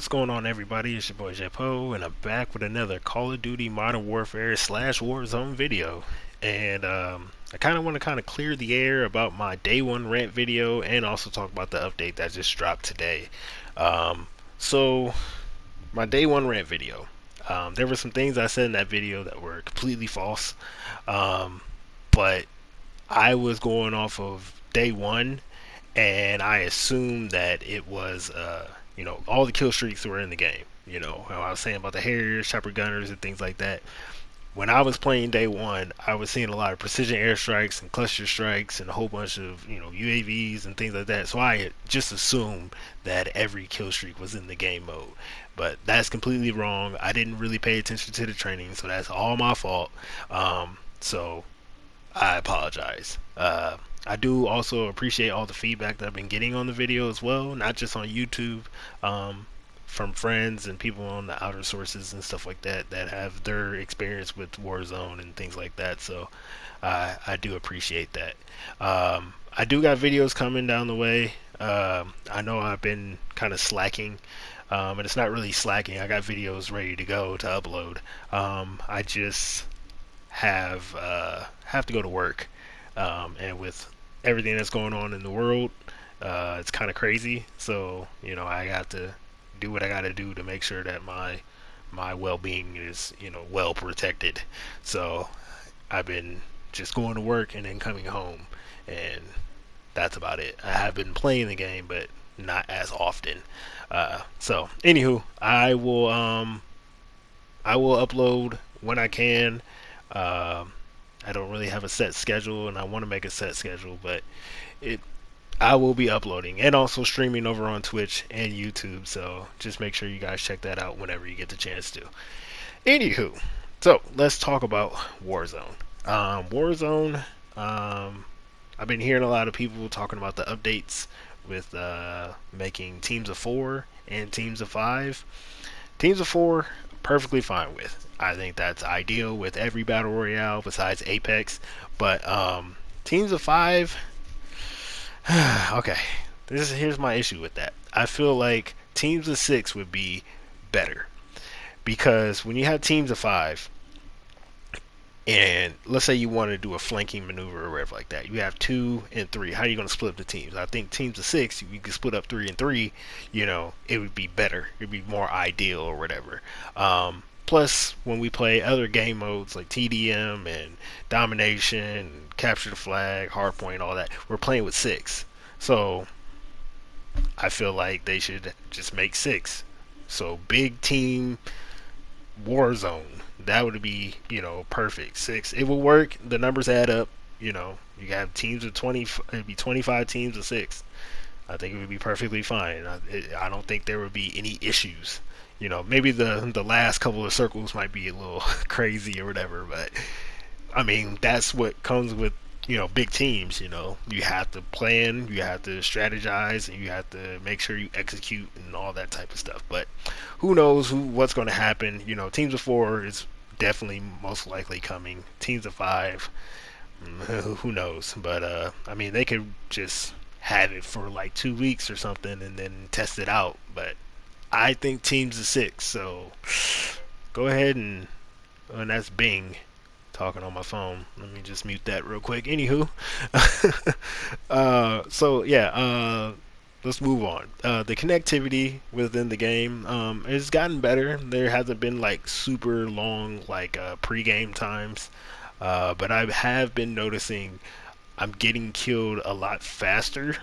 going on, everybody? It's your boy Jepo, and I'm back with another Call of Duty Modern Warfare slash Warzone video. And I kind of want to clear the air about my day one rant video, and also talk about the update that just dropped today. Um, so my day one rant video, there were some things I said in that video that were completely false, um, but I was going off of day one, and I assumed that it was, all the kill streaks were in the game. You know, how I was saying about the Harriers, chopper gunners, and things like that. When I was playing day one, I was seeing a lot of precision airstrikes and cluster strikes and a whole bunch of, UAVs and things like that. So I just assumed that every kill streak was in the game mode. But that's completely wrong. I didn't really pay attention to the training, so that's all my fault. So I apologize. I do also appreciate all the feedback that I've been getting on the video as well, not just on YouTube, from friends and people on the outer sources and stuff like that that have their experience with Warzone and things like that. So I do appreciate that. I do got videos coming down the way. I know I've been kind of slacking, and it's not really slacking. I got videos ready to go to upload. I just have to go to work, and with everything that's going on in the world, it's kind of crazy. So I got to do what I got to do to make sure that my well-being is well protected. So I've been just going to work and then coming home, and that's about it. I have been playing the game, but not as often. So anywho, I will upload when I can. Um, I don't really have a set schedule, and I want to make a set schedule, but it I will be uploading and also streaming over on Twitch and YouTube. So just make sure you guys check that out whenever you get the chance to. Anywho, so let's talk about Warzone. Warzone. I've been hearing a lot of people talking about the updates with making teams of four and teams of five. Teams of four, perfectly fine with. I think that's ideal with every battle royale besides Apex. But teams of five, okay. Here's my issue with that. I feel like teams of six would be better, because when you have teams of five, and let's say you want to do a flanking maneuver or whatever like that, you have two and three. How are you going to split up the teams? I think teams of six, you could split up three and three. It would be better. It'd be more ideal or whatever. Plus, when we play other game modes like TDM and domination, and capture the flag, hardpoint, all that, we're playing with six. So I feel like they should just make six. So big team Warzone. That would be, perfect. Six. It will work. The numbers add up. You have teams of 20. It'd be 25 teams of six. I think it would be perfectly fine. I don't think there would be any issues. Maybe the last couple of circles might be a little crazy or whatever, but I mean that's what comes with big teams. You have to plan, you have to strategize, and you have to make sure you execute and all that type of stuff. But who knows what's going to happen? Teams of four is definitely most likely coming. Teams of five, who knows? But I mean, they could just have it for like 2 weeks or something and then test it out. But I think teams of six. So go ahead and that's Bing talking on my phone. Let me just mute that real quick. Anywho, so yeah, let's move on. The connectivity within the game has gotten better. There hasn't been like super long like pre-game times, but I have been noticing I'm getting killed a lot faster,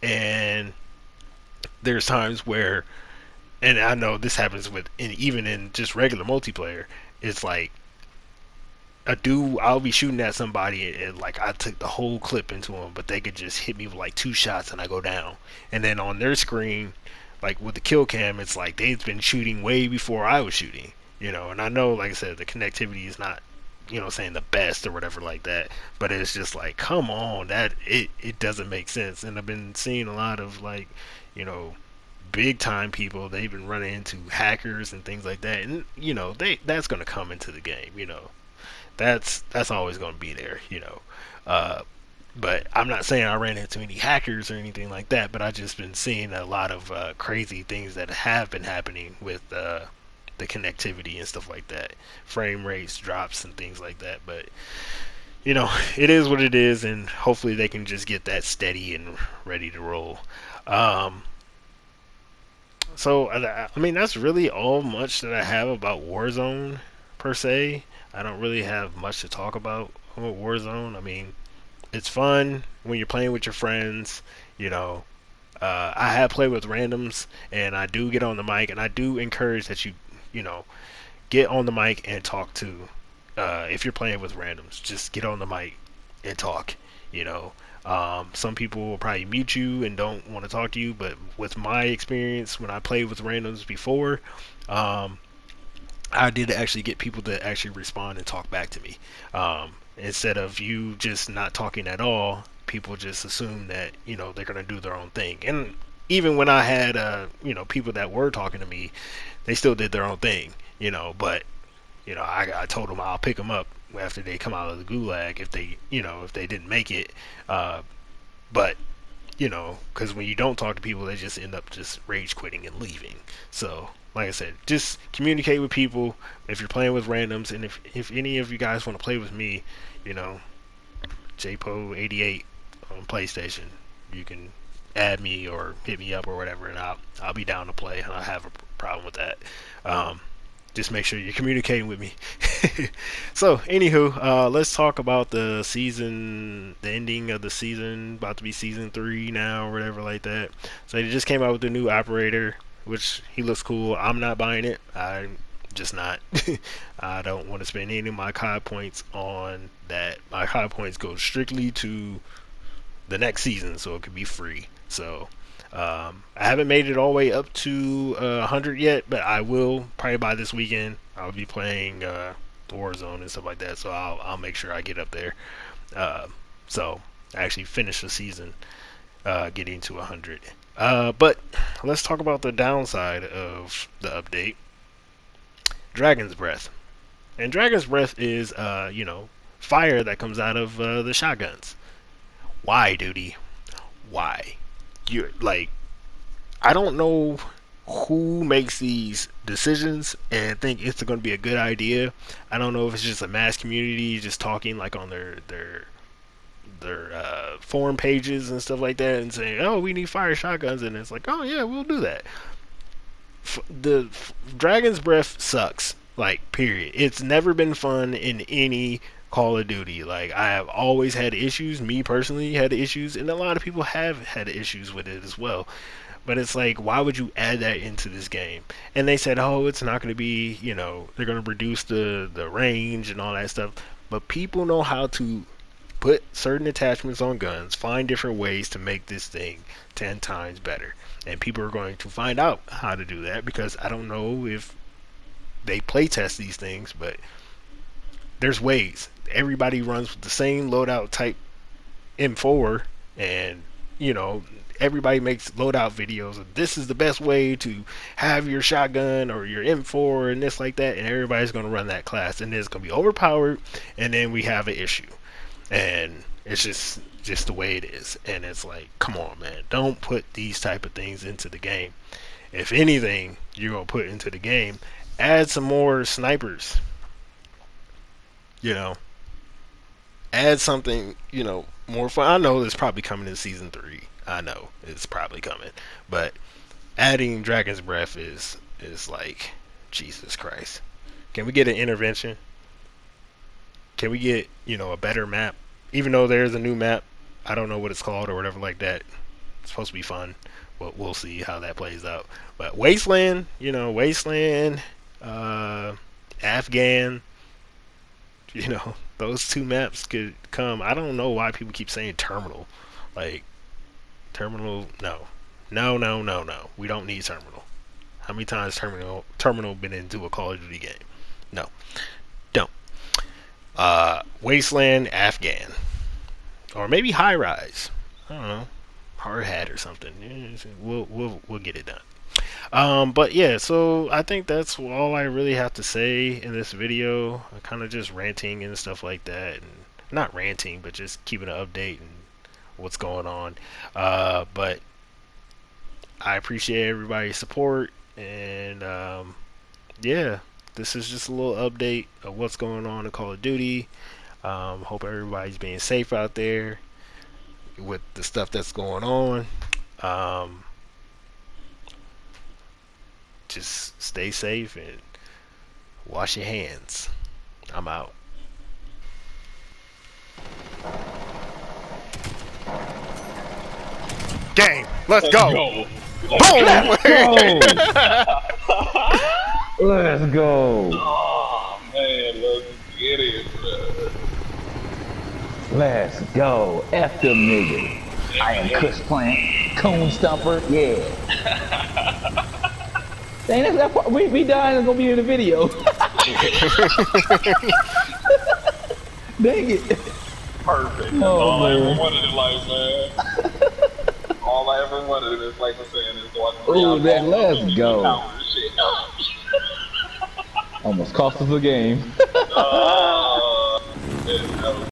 and there's times where, and I know this happens even in just regular multiplayer, it's like I'll be shooting at somebody and like I took the whole clip into them, but they could just hit me with like two shots and I go down. And then on their screen, like with the kill cam, it's like they've been shooting way before I was shooting. And I know, like I said, the connectivity is not, saying the best or whatever like that, but it's just like, come on, that it doesn't make sense. And I've been seeing a lot of like, you know, big time people, they've been running into hackers and things like that, and that's going to come into the game. That's always going to be there. Uh, But I'm not saying I ran into any hackers or anything like that, but I just been seeing a lot of crazy things that have been happening with the connectivity and stuff like that, frame rates drops and things like that. But you know, it is what it is, and hopefully they can just get that steady and ready to roll. Um, so I mean, that's really all much that I have about Warzone per se. I don't really have much to talk about Warzone. I mean, it's fun when you're playing with your friends. You know, I have played with randoms, and I do get on the mic, and I do encourage that you know, get on the mic and talk to. If you're playing with randoms, just get on the mic and talk. You know, some people will probably mute you and don't want to talk to you, but with my experience when I played with randoms before, um, I did actually get people to actually respond and talk back to me. Instead of you just not talking at all, people just assume that they're gonna do their own thing. And even when I had people that were talking to me, they still did their own thing. But I told them I'll pick them up after they come out of the gulag if they didn't make it. But because when you don't talk to people, they just end up just rage quitting and leaving. So, like I said, just communicate with people if you're playing with randoms, and if any of you guys want to play with me, you know, JPO88 on PlayStation, you can add me or hit me up or whatever, and I'll be down to play. I don't have a problem with that. Um, just make sure you're communicating with me. So, anywho, let's talk about the season, the ending of the season, about to be season 3 now, or whatever like that. So, they just came out with the new operator, which he looks cool. I'm not buying it. I'm just not. I don't want to spend any of my COD points on that. My COD points go strictly to the next season, so it could be free. So, I haven't made it all the way up to 100 yet, but I will probably by this weekend. I'll be playing Warzone and stuff like that, so I'll make sure I get up there. Uh, so I actually finish the season getting to 100. But let's talk about the downside of the update. Dragon's Breath, and Dragon's Breath is fire that comes out of the shotguns. Why, duty? Why? You like I don't know who makes these decisions and think it's going to be a good idea. I don't know if it's just a mass community just talking like on their forum pages and stuff like that and saying, "Oh, we need fire shotguns," and it's like, "Oh yeah, we'll do that." The Dragon's Breath sucks. Like, period. It's never been fun in any Call of Duty. Like, I have always had issues. Me personally had issues, and a lot of people have had issues with it as well. But it's like, why would you add that into this game? And they said, oh, it's not going to be, they're going to reduce the range and all that stuff. But people know how to put certain attachments on guns, find different ways to make this thing 10 times better. And people are going to find out how to do that, because I don't know if they play test these things, but there's ways. Everybody runs with the same loadout type M4, and you know everybody makes loadout videos of this is the best way to have your shotgun or your M4 and this like that, and everybody's going to run that class, and it's going to be overpowered, and then we have an issue, and it's just the way it is. And it's like, come on, man, don't put these type of things into the game. If anything you're going to put into the game, add some more snipers, you know add something, more fun. I know it's probably coming in season 3. I know it's probably coming, but adding Dragon's Breath is like, Jesus Christ. Can we get an intervention? Can we get a better map? Even though there's a new map, I don't know what it's called or whatever like that. It's supposed to be fun, but we'll see how that plays out. But Wasteland, Wasteland, Afghan, those two maps could come. I don't know why people keep saying terminal. Like, terminal, no. No, no, no, no. We don't need terminal. How many times terminal been into a Call of Duty game? No. Don't. Wasteland, Afghan. Or maybe High Rise. I don't know. Hard Hat or something. We'll get it done. But yeah, so I think that's all I really have to say in this video. I'm kind of just ranting and stuff like that, and not ranting, but just keeping an update and what's going on. But I appreciate everybody's support, and yeah, this is just a little update of what's going on in Call of Duty. Hope everybody's being safe out there with the stuff that's going on. Um, just stay safe and wash your hands. I'm out. Game. Let's go. Go. Boom. Let's go. Oh man, let's get it, bro. Let's go. F them niggas. I am Kush Plant, Cone Stumper, yeah. Dang, that's that part. We dying is gonna be in the video. Dang it. Perfect. Oh, All I man. ever wanted in life, man. All I ever wanted is, like I'm saying, is to watch Ooh, that let's go. power and shit. Almost cost us a game. Uh, that was